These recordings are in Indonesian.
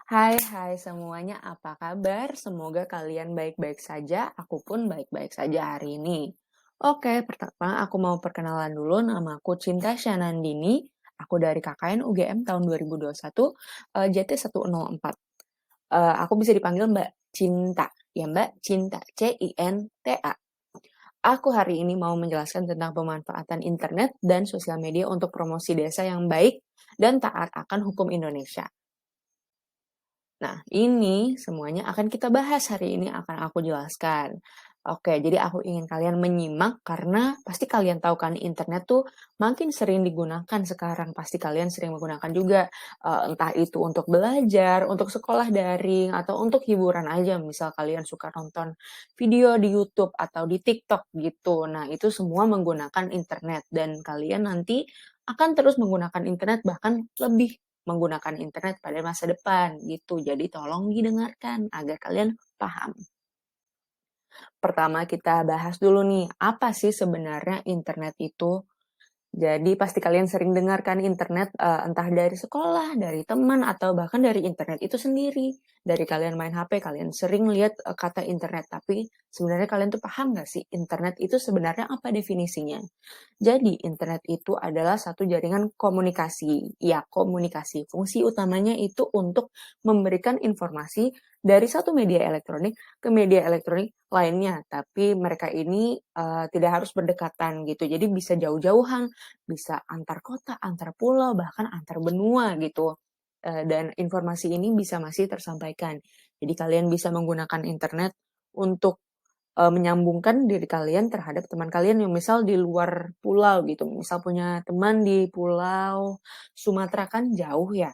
Hai semuanya, apa kabar? Semoga kalian baik-baik saja, aku pun baik-baik saja hari ini. Oke, pertama aku mau perkenalan dulu, nama aku Cinta Syanandini, aku dari KKN UGM tahun 2021, JT104. Aku bisa dipanggil Mbak Cinta, ya Mbak Cinta, Cinta. Aku hari ini mau menjelaskan tentang pemanfaatan internet dan sosial media untuk promosi desa yang baik dan taat akan hukum Indonesia. Nah, ini semuanya akan kita bahas hari ini, akan aku jelaskan. Oke, jadi aku ingin kalian menyimak karena pasti kalian tahu kan internet tuh makin sering digunakan sekarang. Pasti kalian sering menggunakan juga, entah itu untuk belajar, untuk sekolah daring, atau untuk hiburan aja. Misal kalian suka nonton video di YouTube atau di TikTok gitu. Nah, itu semua menggunakan internet dan kalian nanti akan terus menggunakan internet bahkan lebih menggunakan internet pada masa depan gitu. Jadi tolong didengarkan agar kalian paham. Pertama kita bahas dulu nih, apa sih sebenarnya internet itu? Jadi pasti kalian sering dengarkan internet, entah dari sekolah, dari teman, atau bahkan dari internet itu sendiri. Dari kalian main HP, kalian sering lihat, kata internet, tapi sebenarnya kalian tuh paham nggak sih internet itu sebenarnya apa definisinya? Jadi, internet itu adalah satu jaringan komunikasi. Ya, komunikasi. Fungsi utamanya itu untuk memberikan informasi dari satu media elektronik ke media elektronik lainnya. Tapi mereka ini tidak harus berdekatan gitu. Jadi bisa jauh-jauhan, bisa antar kota, antar pulau, bahkan antar benua gitu. Dan informasi ini bisa masih tersampaikan. Jadi kalian bisa menggunakan internet untuk menyambungkan diri kalian terhadap teman kalian yang misal di luar pulau gitu, misal punya teman di pulau Sumatera kan jauh ya,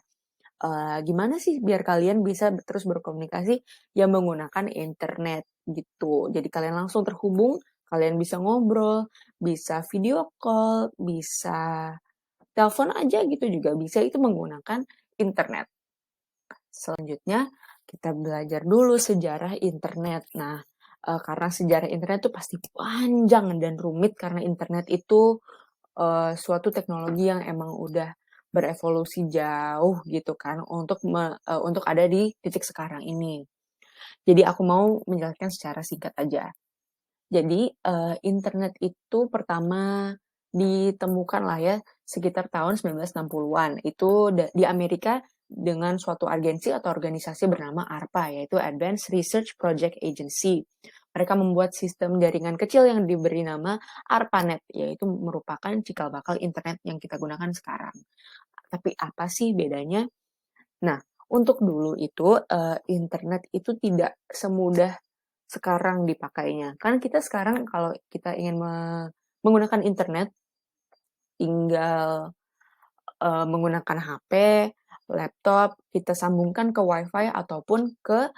gimana sih biar kalian bisa terus berkomunikasi ya menggunakan internet gitu. Jadi kalian langsung terhubung, kalian bisa ngobrol, bisa video call, bisa telepon aja gitu juga bisa, itu menggunakan internet. Selanjutnya, kita belajar dulu sejarah internet. Nah, karena sejarah internet itu pasti panjang dan rumit karena internet itu, suatu teknologi yang emang udah berevolusi jauh gitu kan untuk ada di titik sekarang ini. Jadi aku mau menjelaskan secara singkat aja. Jadi, internet itu pertama ditemukan lah ya, sekitar tahun 1960-an. Itu di Amerika dengan suatu agensi atau organisasi bernama ARPA, yaitu Advanced Research Project Agency. Mereka membuat sistem jaringan kecil yang diberi nama ARPANET, yaitu merupakan cikal bakal internet yang kita gunakan sekarang. Tapi apa sih bedanya? Nah, untuk dulu itu, internet itu tidak semudah sekarang dipakainya. Kan kita sekarang kalau kita ingin menggunakan internet, tinggal, menggunakan HP, laptop, kita sambungkan ke WiFi ataupun ke,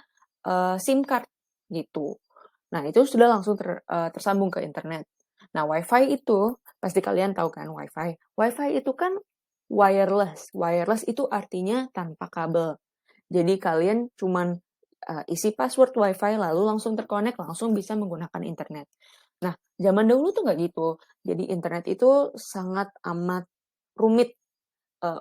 SIM card, gitu. Nah, itu sudah langsung tersambung ke internet. Nah, WiFi itu pasti kalian tahu kan WiFi. WiFi itu kan wireless. Wireless itu artinya tanpa kabel. Jadi kalian cuman, isi password WiFi lalu langsung terkonek, langsung bisa menggunakan internet. Nah, zaman dahulu tuh nggak gitu. Jadi internet itu sangat amat rumit,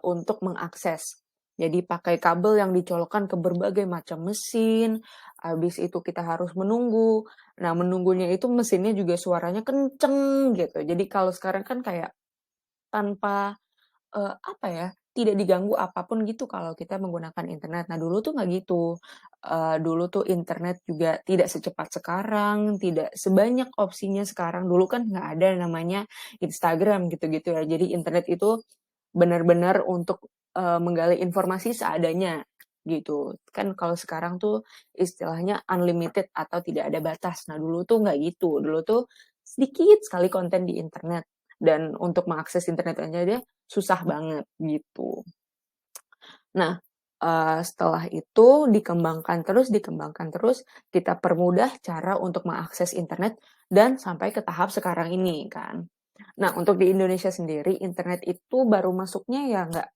untuk mengakses. Jadi pakai kabel yang dicolokkan ke berbagai macam mesin, habis itu kita harus menunggu. Nah, menunggunya itu mesinnya juga suaranya kenceng gitu. Jadi kalau sekarang kan kayak tanpa apa ya, tidak diganggu apapun gitu kalau kita menggunakan internet. Nah, dulu tuh nggak gitu. Dulu tuh internet juga tidak secepat sekarang, tidak sebanyak opsinya sekarang. Dulu kan nggak ada namanya Instagram gitu-gitu ya. Jadi internet itu benar-benar untuk, menggali informasi seadanya, gitu. Kan kalau sekarang tuh istilahnya unlimited atau tidak ada batas. Nah, dulu tuh nggak gitu. Dulu tuh sedikit sekali konten di internet dan untuk mengakses internet aja dia susah banget, gitu. Nah, setelah itu dikembangkan terus, kita permudah cara untuk mengakses internet dan sampai ke tahap sekarang ini kan. Nah, untuk di Indonesia sendiri, internet itu baru masuknya ya nggak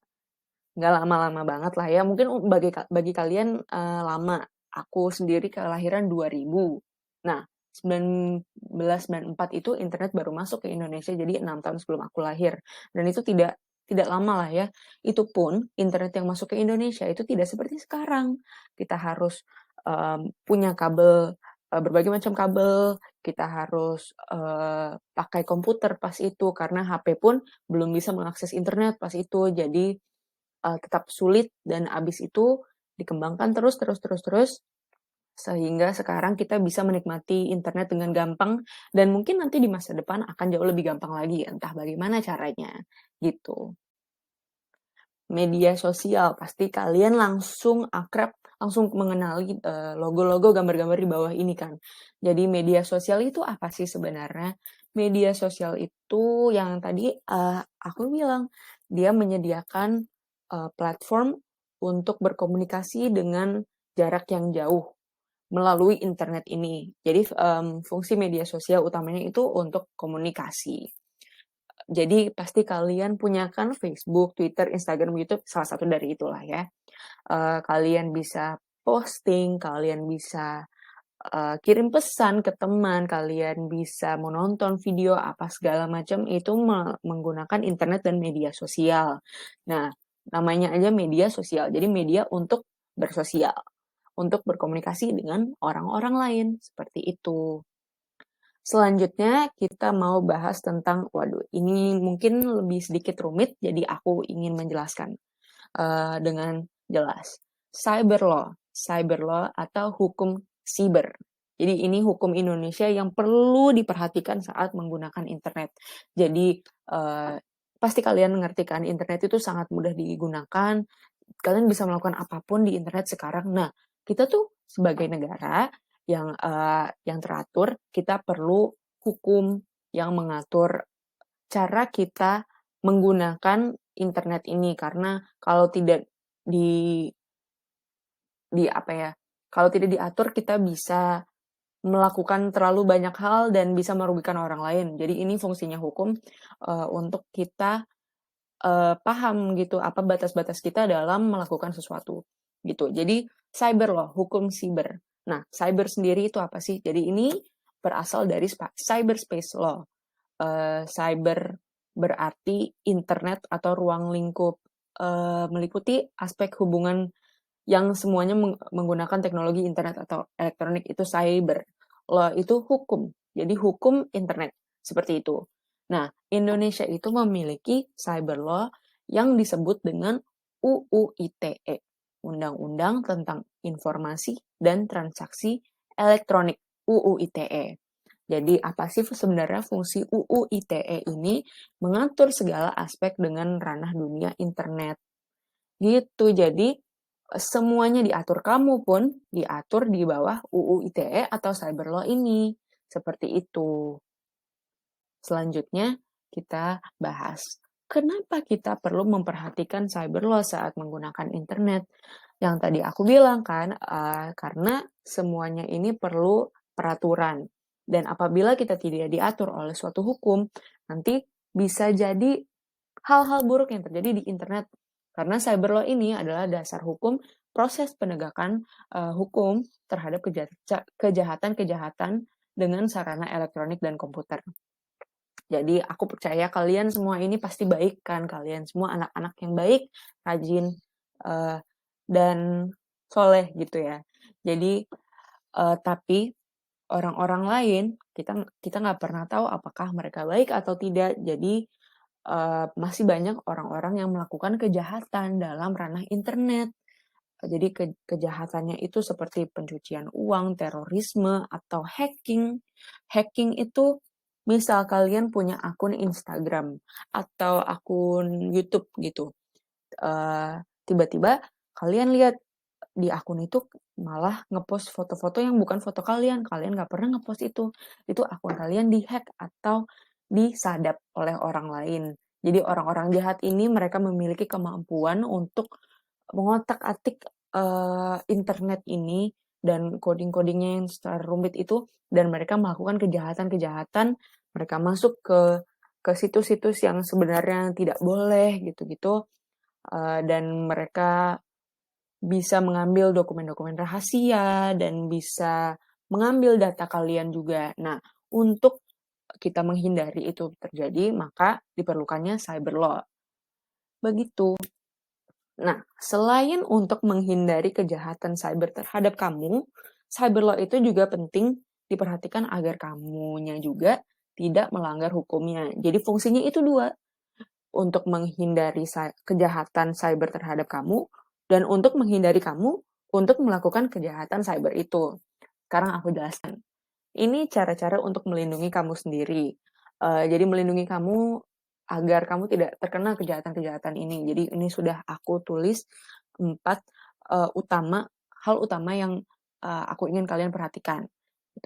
lama-lama banget lah ya, mungkin bagi kalian, lama. Aku sendiri kelahiran 2000. Nah, 1994 itu internet baru masuk ke Indonesia, jadi 6 tahun sebelum aku lahir. Dan itu tidak lama lah ya, itu pun internet yang masuk ke Indonesia itu tidak seperti sekarang. Kita harus, punya kabel, berbagai macam kabel, kita harus, pakai komputer pas itu, karena HP pun belum bisa mengakses internet pas itu. Jadi, tetap sulit dan abis itu dikembangkan terus, sehingga sekarang kita bisa menikmati internet dengan gampang dan mungkin nanti di masa depan akan jauh lebih gampang lagi, entah bagaimana caranya, gitu. Media sosial, pasti kalian langsung akrab, langsung mengenali, logo-logo, gambar-gambar di bawah ini kan. Jadi media sosial itu apa sih sebenarnya? Media sosial itu yang tadi, aku bilang, dia menyediakan, platform untuk berkomunikasi dengan jarak yang jauh melalui internet ini. Jadi, fungsi media sosial utamanya itu untuk komunikasi. Jadi pasti kalian punya kan Facebook, Twitter, Instagram, YouTube, salah satu dari itulah ya. Kalian bisa posting, kalian bisa, kirim pesan ke teman, kalian bisa menonton video apa segala macam itu menggunakan internet dan media sosial. Nah, namanya aja media sosial, jadi media untuk bersosial, untuk berkomunikasi dengan orang-orang lain, seperti itu. Selanjutnya kita mau bahas tentang, waduh ini mungkin lebih sedikit rumit, jadi aku ingin menjelaskan, dengan jelas. Cyber law atau hukum siber. Jadi ini hukum Indonesia yang perlu diperhatikan saat menggunakan internet. Jadi, pasti kalian mengerti kan internet itu sangat mudah digunakan, kalian bisa melakukan apapun di internet sekarang. Nah, kita tuh sebagai negara yang teratur, kita perlu hukum yang mengatur cara kita menggunakan internet ini. Karena kalau tidak di apa ya, kalau tidak diatur kita bisa melakukan terlalu banyak hal dan bisa merugikan orang lain. Jadi ini fungsinya hukum, untuk kita paham gitu apa batas-batas kita dalam melakukan sesuatu, gitu. Jadi cyber law, hukum siber. Nah, cyber sendiri itu apa sih? Jadi ini berasal dari cyberspace law. Cyber berarti internet atau ruang lingkup, meliputi aspek hubungan yang semuanya menggunakan teknologi internet atau elektronik itu cyber. Law itu hukum, jadi hukum internet, seperti itu. Nah, Indonesia itu memiliki cyber law yang disebut dengan UU ITE, Undang-Undang tentang Informasi dan Transaksi Elektronik, UU ITE. Jadi apa sih sebenarnya fungsi UU ITE ini? Mengatur segala aspek dengan ranah dunia internet. Gitu, jadi semuanya diatur, kamu pun diatur di bawah UU ITE atau cyber law ini. Seperti itu. Selanjutnya kita bahas, kenapa kita perlu memperhatikan cyber law saat menggunakan internet? Yang tadi aku bilang kan, karena semuanya ini perlu peraturan. Dan apabila kita tidak diatur oleh suatu hukum, nanti bisa jadi hal-hal buruk yang terjadi di internet. Karena cyber law ini adalah dasar hukum proses penegakan hukum terhadap kejahatan-kejahatan dengan sarana elektronik dan komputer. Jadi aku percaya kalian semua ini pasti baik kan, kalian semua anak-anak yang baik, rajin, dan soleh gitu ya. Jadi, tapi orang-orang lain kita kita nggak pernah tahu apakah mereka baik atau tidak. Jadi, masih banyak orang-orang yang melakukan kejahatan dalam ranah internet. Jadi kejahatannya itu seperti pencucian uang, terorisme, atau hacking. Hacking itu misal kalian punya akun Instagram atau akun YouTube gitu, tiba-tiba kalian lihat di akun itu malah ngepost foto-foto yang bukan foto kalian nggak pernah ngepost itu akun kalian dihack atau disadap oleh orang lain. Jadi orang-orang jahat ini mereka memiliki kemampuan untuk mengotak-atik, internet ini dan coding-codingnya yang secara rumit itu dan mereka melakukan kejahatan-kejahatan, mereka masuk ke situs-situs yang sebenarnya tidak boleh gitu-gitu, dan mereka bisa mengambil dokumen-dokumen rahasia dan bisa mengambil data kalian juga. Nah, untuk kita menghindari itu terjadi, maka diperlukannya cyber law. begitu. Nah, selain untuk menghindari kejahatan cyber terhadap kamu, cyber law itu juga penting diperhatikan agar kamunya juga tidak melanggar hukumnya. Jadi fungsinya itu dua, untuk menghindari kejahatan cyber terhadap kamu dan untuk menghindari kamu untuk melakukan kejahatan cyber itu. Sekarang aku jelaskan. Ini cara-cara untuk melindungi kamu sendiri. Jadi melindungi kamu agar kamu tidak terkena kejahatan-kejahatan ini. Jadi ini sudah aku tulis 4 hal utama yang aku ingin kalian perhatikan.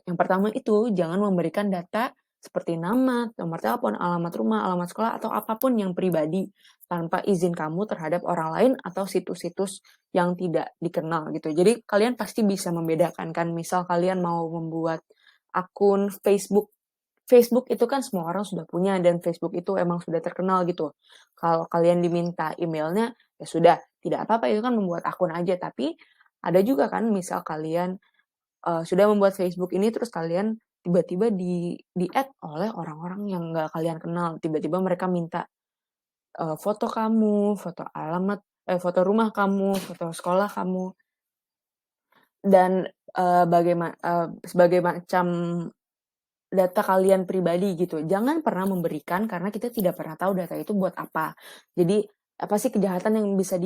Yang pertama itu jangan memberikan data seperti nama, nomor telepon, alamat rumah, alamat sekolah, atau apapun yang pribadi tanpa izin kamu terhadap orang lain atau situs-situs yang tidak dikenal gitu. Jadi kalian pasti bisa membedakan kan, misal kalian mau membuat akun Facebook. Facebook itu kan semua orang sudah punya dan Facebook itu emang sudah terkenal gitu. Kalau kalian diminta emailnya, ya sudah, tidak apa-apa itu kan membuat akun aja. Tapi ada juga kan misal kalian sudah membuat Facebook ini terus kalian tiba-tiba di-add oleh orang-orang yang nggak kalian kenal. Tiba-tiba mereka minta foto kamu, foto rumah kamu, foto sekolah kamu, dan sebagai macam data kalian pribadi gitu. Jangan pernah memberikan karena kita tidak pernah tahu data itu buat apa. Jadi apa sih kejahatan yang bisa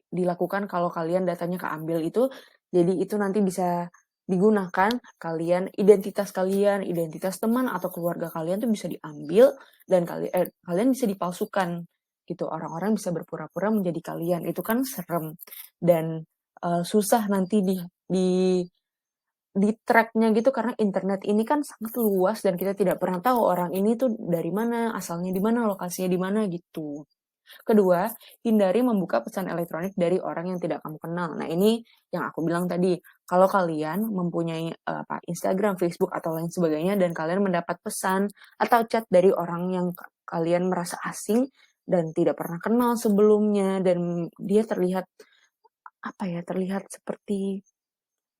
dilakukan kalau kalian datanya keambil itu. Jadi itu nanti bisa digunakan identitas kalian, identitas teman atau keluarga kalian tuh bisa diambil dan kalian bisa dipalsukan gitu. Orang-orang bisa berpura-pura menjadi kalian. Itu kan serem dan susah nanti di track-nya gitu karena internet ini kan sangat luas dan kita tidak pernah tahu orang ini tuh dari mana, asalnya di mana, lokasinya di mana gitu. Kedua, hindari membuka pesan elektronik dari orang yang tidak kamu kenal. Nah, ini yang aku bilang tadi, kalau kalian mempunyai Instagram, Facebook atau lain sebagainya dan kalian mendapat pesan atau chat dari orang yang kalian merasa asing dan tidak pernah kenal sebelumnya dan dia terlihat terlihat seperti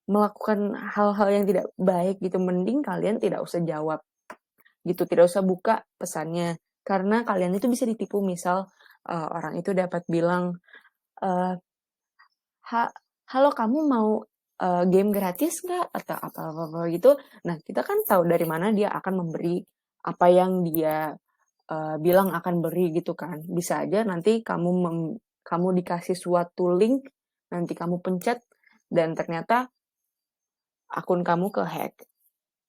melakukan hal-hal yang tidak baik gitu, mending kalian tidak usah jawab gitu, tidak usah buka pesannya. Karena kalian itu bisa ditipu, misal orang itu dapat bilang, eee, "Halo kamu mau game gratis nggak?" Atau apa-apa gitu. Nah, kita kan tahu dari mana dia akan memberi apa yang dia bilang akan beri gitu kan. Bisa aja nanti kamu dikasih suatu link, nanti kamu pencet dan ternyata akun kamu ke-hack.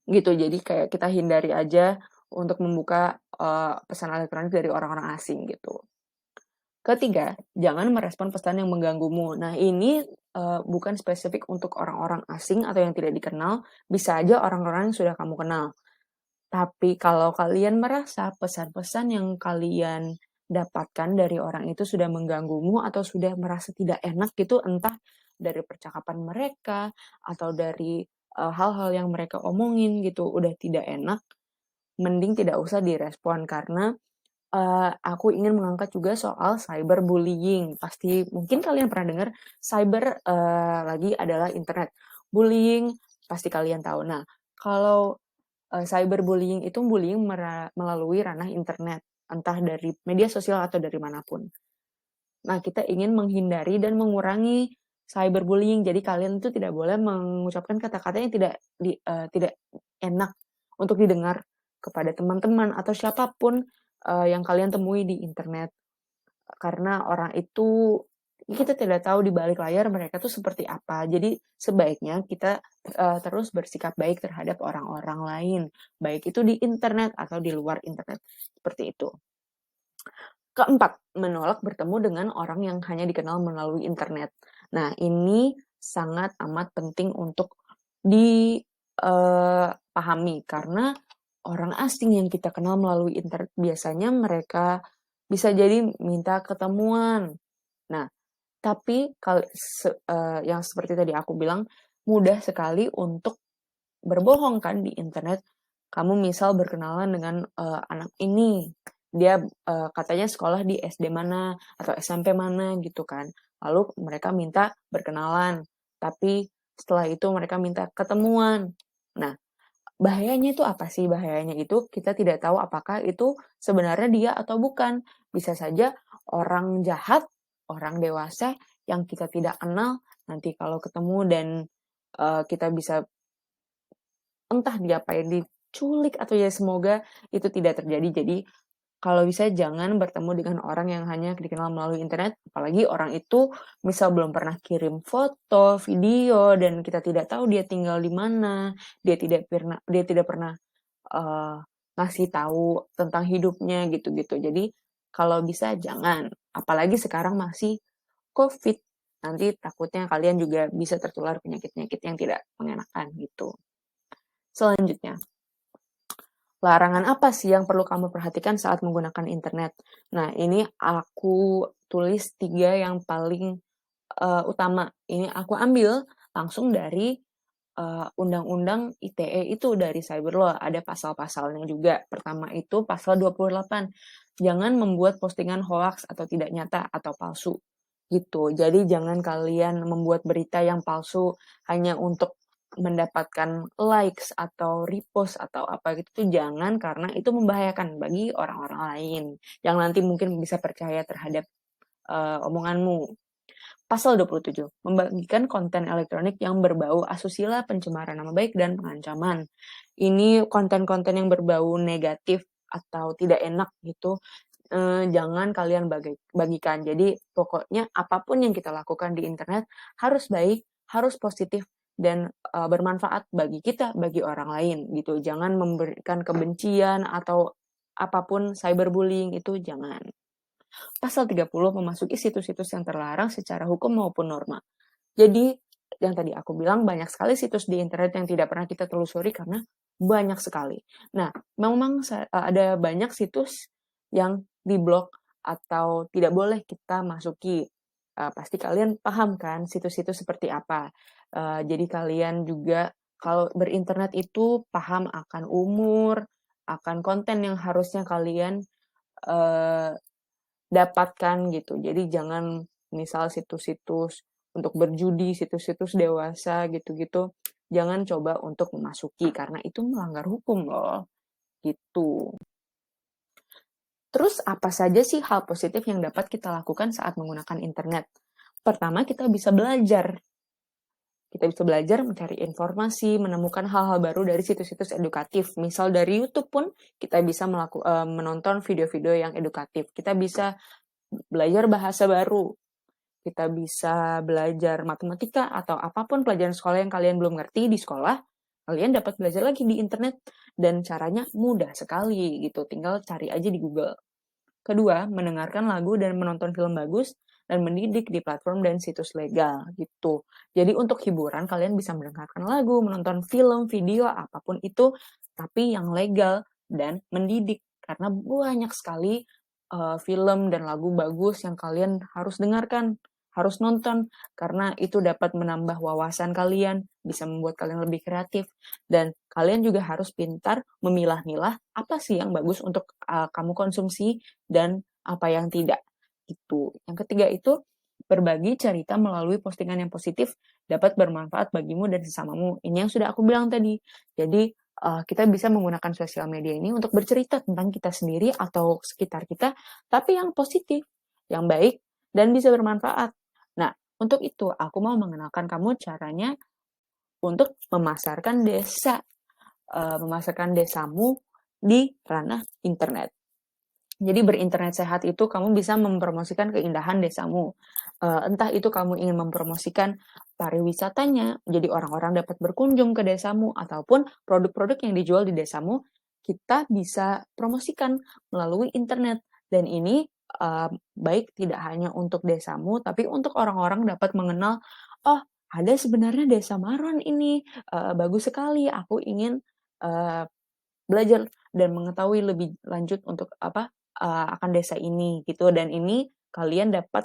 Gitu, jadi kayak kita hindari aja untuk membuka, pesan elektronik dari orang-orang asing gitu. Ketiga, jangan merespon pesan yang mengganggumu. Nah ini, bukan spesifik untuk orang-orang asing atau yang tidak dikenal, bisa aja orang-orang yang sudah kamu kenal. Tapi kalau kalian merasa pesan-pesan yang kalian dapatkan dari orang itu sudah mengganggumu atau sudah merasa tidak enak gitu, entah dari percakapan mereka atau dari, hal-hal yang mereka omongin gitu, udah tidak enak, mending tidak usah direspon karena aku ingin mengangkat juga soal cyberbullying. Pasti mungkin kalian pernah dengar cyber, lagi adalah internet. Bullying pasti kalian tahu. Nah, kalau, cyberbullying itu bullying melalui ranah internet, entah dari media sosial atau dari manapun. Nah, kita ingin menghindari dan mengurangi cyberbullying. Jadi kalian itu tidak boleh mengucapkan kata-kata yang tidak enak untuk didengar kepada teman-teman atau siapapun, yang kalian temui di internet. Karena orang itu kita tidak tahu di balik layar mereka tuh seperti apa. Jadi sebaiknya kita, terus bersikap baik terhadap orang-orang lain, baik itu di internet atau di luar internet, seperti itu. Keempat, menolak bertemu dengan orang yang hanya dikenal melalui internet. Nah, ini sangat amat penting untuk dipahami karena orang asing yang kita kenal melalui internet biasanya mereka bisa jadi minta ketemuan. Nah, tapi yang seperti tadi aku bilang, mudah sekali untuk berbohong kan di internet. Kamu misal berkenalan dengan, anak ini, dia, katanya sekolah di SD mana atau SMP mana gitu kan. Lalu mereka minta berkenalan, tapi setelah itu mereka minta ketemuan. Nah, bahayanya itu apa sih? Bahayanya itu kita tidak tahu apakah itu sebenarnya dia atau bukan. Bisa saja orang jahat, orang dewasa yang kita tidak kenal, nanti kalau ketemu dan kita bisa entah diapain, diculik atau ya semoga itu tidak terjadi. Jadi kalau bisa jangan bertemu dengan orang yang hanya dikenal melalui internet, apalagi orang itu misal belum pernah kirim foto, video, dan kita tidak tahu dia tinggal di mana, dia tidak pernah eee, ngasih tahu tentang hidupnya gitu-gitu. Jadi kalau bisa jangan, apalagi sekarang masih Covid, nanti takutnya kalian juga bisa tertular penyakit-penyakit yang tidak mengenakan gitu. Selanjutnya, larangan apa sih yang perlu kamu perhatikan saat menggunakan internet? Nah, ini aku tulis 3 yang paling, utama. Ini aku ambil langsung dari, Undang-Undang ITE itu, dari Cyber Law, ada pasal-pasalnya juga. Pertama itu pasal 28, jangan membuat postingan hoaks atau tidak nyata atau palsu, gitu. Jadi jangan kalian membuat berita yang palsu hanya untuk mendapatkan likes atau repost atau apa gitu tuh jangan, karena itu membahayakan bagi orang-orang lain yang nanti mungkin bisa percaya terhadap, omonganmu. Pasal 27, membagikan konten elektronik yang berbau asusila, pencemaran nama baik, dan pengancaman. Ini konten-konten yang berbau negatif atau tidak enak gitu, jangan kalian bagikan. Jadi pokoknya apapun yang kita lakukan di internet harus baik, harus positif, dan, bermanfaat bagi kita, bagi orang lain gitu. Jangan memberikan kebencian atau apapun cyberbullying itu jangan. Pasal 30, memasuki situs-situs yang terlarang secara hukum maupun norma. Jadi, yang tadi aku bilang banyak sekali situs di internet yang tidak pernah kita telusuri karena banyak sekali. Nah, memang ada banyak situs yang diblok atau tidak boleh kita masuki. Pasti kalian paham kan situs-situs seperti apa. Jadi kalian juga kalau berinternet itu paham akan umur, akan konten yang harusnya kalian, eee dapatkan gitu. Jadi jangan misal situs-situs untuk berjudi, situs-situs dewasa gitu-gitu, jangan coba untuk memasuki karena itu melanggar hukum loh, gitu. Terus apa saja sih hal positif yang dapat kita lakukan saat menggunakan internet? Pertama, kita bisa belajar. Kita bisa belajar mencari informasi, menemukan hal-hal baru dari situs-situs edukatif. Misal dari YouTube pun kita bisa menonton video-video yang edukatif. Kita bisa belajar bahasa baru, kita bisa belajar matematika atau apapun pelajaran sekolah yang kalian belum ngerti di sekolah, kalian dapat belajar lagi di internet dan caranya mudah sekali gitu, tinggal cari aja di Google. Kedua, mendengarkan lagu dan menonton film bagus dan mendidik di platform dan situs legal gitu. Jadi untuk hiburan kalian bisa mendengarkan lagu, menonton film, video, apapun itu, tapi yang legal dan mendidik. Karena banyak sekali film dan lagu bagus yang kalian harus dengarkan, harus nonton, karena itu dapat menambah wawasan kalian, bisa membuat kalian lebih kreatif, dan kalian juga harus pintar memilah-milah apa sih yang bagus untuk kamu konsumsi dan apa yang tidak, gitu. Yang ketiga itu, berbagi cerita melalui postingan yang positif dapat bermanfaat bagimu dan sesamamu. Ini yang sudah aku bilang tadi. Jadi, kita bisa menggunakan sosial media ini untuk bercerita tentang kita sendiri atau sekitar kita, tapi yang positif, yang baik, dan bisa bermanfaat. Nah, untuk itu aku mau mengenalkan kamu caranya untuk memasarkan desamu di ranah internet. Jadi berinternet sehat itu kamu bisa mempromosikan keindahan desamu. Entah itu kamu ingin mempromosikan pariwisatanya, jadi orang-orang dapat berkunjung ke desamu, ataupun produk-produk yang dijual di desamu, kita bisa promosikan melalui internet. Dan ini baik tidak hanya untuk desamu, tapi untuk orang-orang dapat mengenal, oh ada sebenarnya desa Maron ini, bagus sekali, aku ingin belajar dan mengetahui lebih lanjut untuk akan desa ini gitu, dan ini kalian dapat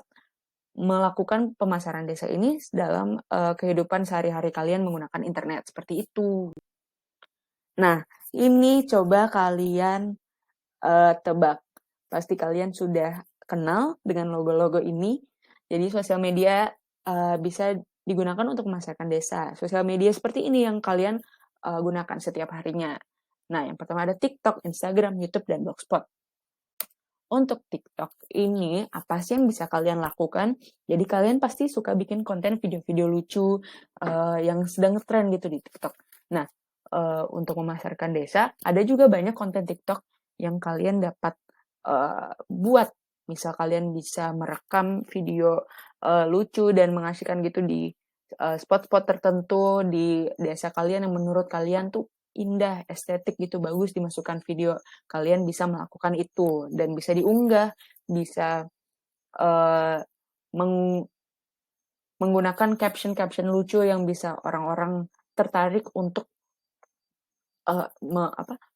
melakukan pemasaran desa ini dalam, kehidupan sehari-hari kalian menggunakan internet, seperti itu. Nah, ini coba kalian, tebak. Pasti kalian sudah kenal dengan logo-logo ini. Jadi sosial media, bisa digunakan untuk memasarkan desa. Sosial media seperti ini yang kalian, gunakan setiap harinya. Nah, yang pertama ada TikTok, Instagram, YouTube, dan Blogspot. Untuk TikTok ini, apa sih yang bisa kalian lakukan? Jadi kalian pasti suka bikin konten video-video lucu, yang sedang ngetren gitu di TikTok. Nah, untuk memasarkan desa, ada juga banyak konten TikTok yang kalian dapat, buat. Misal kalian bisa merekam video, lucu dan mengasihkan gitu di, spot-spot tertentu di desa kalian yang menurut kalian tuh indah, estetik gitu, bagus dimasukkan video. Kalian bisa melakukan itu dan bisa diunggah, bisa, eee, meng menggunakan caption-caption lucu yang bisa orang-orang tertarik untuk,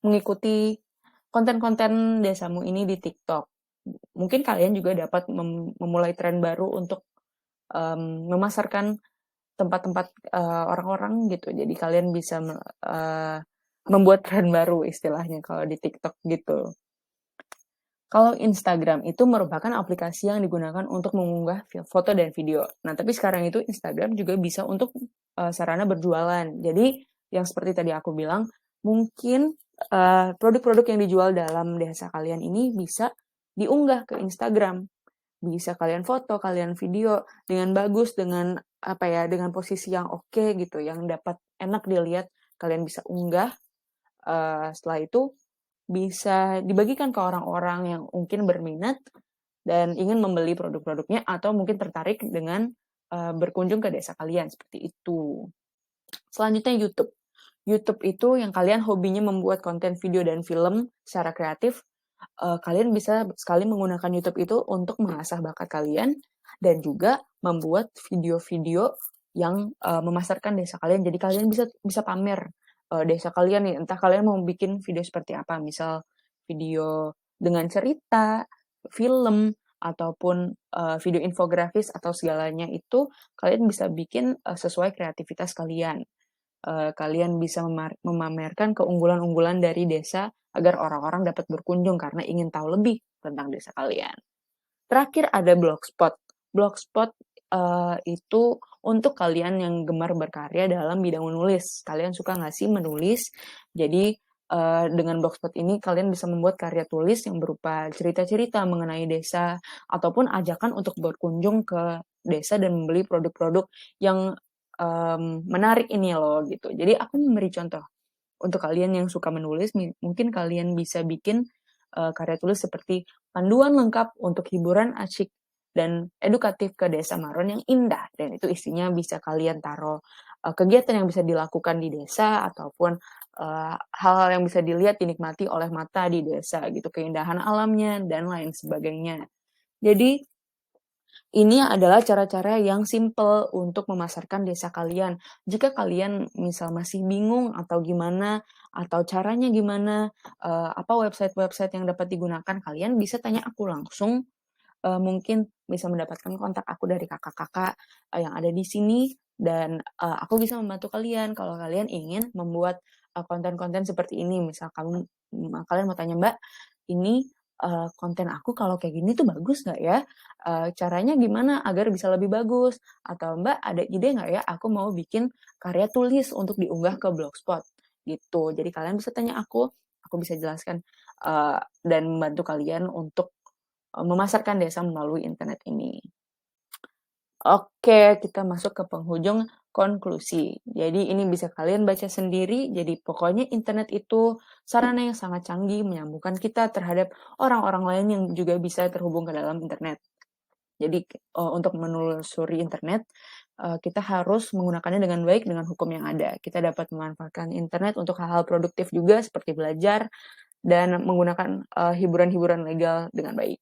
mengikuti konten-konten desamu ini di TikTok. Mungkin kalian juga dapat memulai tren baru untuk, memasarkan tempat-tempat, orang-orang gitu. Jadi kalian bisa membuat tren baru istilahnya kalau di TikTok gitu. Kalau Instagram itu merupakan aplikasi yang digunakan untuk mengunggah foto dan video. Nah, tapi sekarang itu Instagram juga bisa untuk, sarana berjualan. Jadi, yang seperti tadi aku bilang, mungkin, produk-produk yang dijual dalam desa kalian ini bisa diunggah ke Instagram. Bisa kalian foto, kalian video dengan bagus, dengan, dengan posisi yang oke gitu, yang dapat enak dilihat, kalian bisa unggah, setelah itu bisa dibagikan ke orang-orang yang mungkin berminat dan ingin membeli produk-produknya atau mungkin tertarik dengan, berkunjung ke desa kalian, seperti itu. Selanjutnya YouTube. YouTube itu yang kalian hobinya membuat konten video dan film secara kreatif, kalian bisa sekali menggunakan YouTube itu untuk mengasah bakat kalian dan juga membuat video-video yang, memasarkan desa kalian. Jadi kalian bisa bisa pamer, desa kalian nih, entah kalian mau bikin video seperti apa, misal video dengan cerita, film, ataupun, video infografis atau segalanya itu kalian bisa bikin, sesuai kreativitas kalian. Kalian bisa memamerkan keunggulan-unggulan dari desa agar orang-orang dapat berkunjung karena ingin tahu lebih tentang desa kalian. Terakhir ada Blogspot. Blogspot, itu untuk kalian yang gemar berkarya dalam bidang menulis. Kalian suka nggak sih menulis? Jadi, dengan Blogspot ini kalian bisa membuat karya tulis yang berupa cerita-cerita mengenai desa, ataupun ajakan untuk berkunjung ke desa dan membeli produk-produk yang, menarik ini loh, gitu. Jadi aku memberi contoh, untuk kalian yang suka menulis, mungkin kalian bisa bikin, karya tulis seperti panduan lengkap untuk hiburan asyik dan edukatif ke Desa Maron yang indah, dan itu isinya bisa kalian taruh, kegiatan yang bisa dilakukan di desa ataupun, hal-hal yang bisa dilihat, dinikmati oleh mata di desa gitu, keindahan alamnya dan lain sebagainya. Jadi ini adalah cara-cara yang simpel untuk memasarkan desa kalian. Jika kalian misal masih bingung atau gimana, atau caranya gimana, apa website-website yang dapat digunakan, kalian bisa tanya aku langsung, mungkin bisa mendapatkan kontak aku dari kakak-kakak, yang ada di sini dan, aku bisa membantu kalian kalau kalian ingin membuat, konten-konten seperti ini. Misal kalian mau tanya, "Mbak, ini, konten aku kalau kayak gini tuh bagus nggak ya? Caranya gimana agar bisa lebih bagus?" Atau, "Mbak, ada ide nggak ya? Aku mau bikin karya tulis untuk diunggah ke Blogspot." Gitu. Jadi kalian bisa tanya aku bisa jelaskan, dan membantu kalian untuk memasarkan desa melalui internet ini. Oke, kita masuk ke penghujung konklusi. Jadi ini bisa kalian baca sendiri, jadi pokoknya internet itu sarana yang sangat canggih menyambungkan kita terhadap orang-orang lain yang juga bisa terhubung ke dalam internet. Jadi, untuk menelusuri internet, kita harus menggunakannya dengan baik dengan hukum yang ada. Kita dapat memanfaatkan internet untuk hal-hal produktif juga seperti belajar dan menggunakan, hiburan-hiburan legal dengan baik.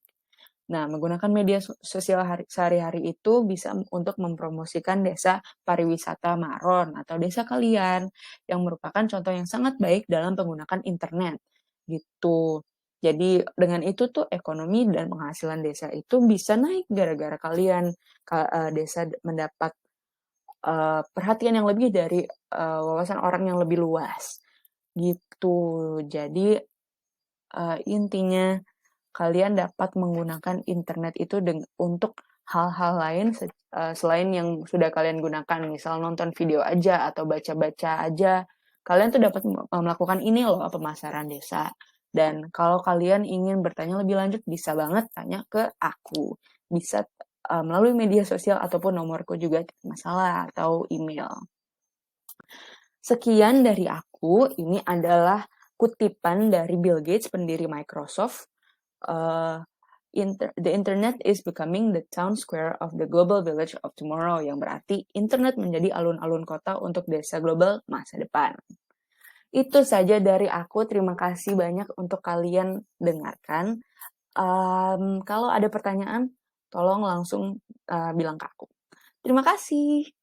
Nah, menggunakan media sosial sehari-hari itu bisa untuk mempromosikan desa pariwisata Maron atau desa kalian, yang merupakan contoh yang sangat baik dalam penggunaan internet, gitu. Jadi dengan itu tuh ekonomi dan penghasilan desa itu bisa naik gara-gara kalian, desa mendapat, perhatian yang lebih dari, wawasan orang yang lebih luas, gitu. Jadi, intinya kalian dapat menggunakan internet itu untuk hal-hal lain selain yang sudah kalian gunakan, misal nonton video aja atau baca-baca aja. Kalian tuh dapat melakukan ini loh, pemasaran desa. Dan kalau kalian ingin bertanya lebih lanjut, bisa banget tanya ke aku. Bisa melalui media sosial ataupun nomorku juga tidak masalah, atau email. Sekian dari aku, ini adalah kutipan dari Bill Gates, pendiri Microsoft. The internet is becoming the town square of the global village of tomorrow, yang berarti internet menjadi alun-alun kota untuk desa global masa depan. Itu saja dari aku, terima kasih banyak untuk kalian dengarkan. Kalau ada pertanyaan, tolong langsung bilang ke aku. Terima kasih.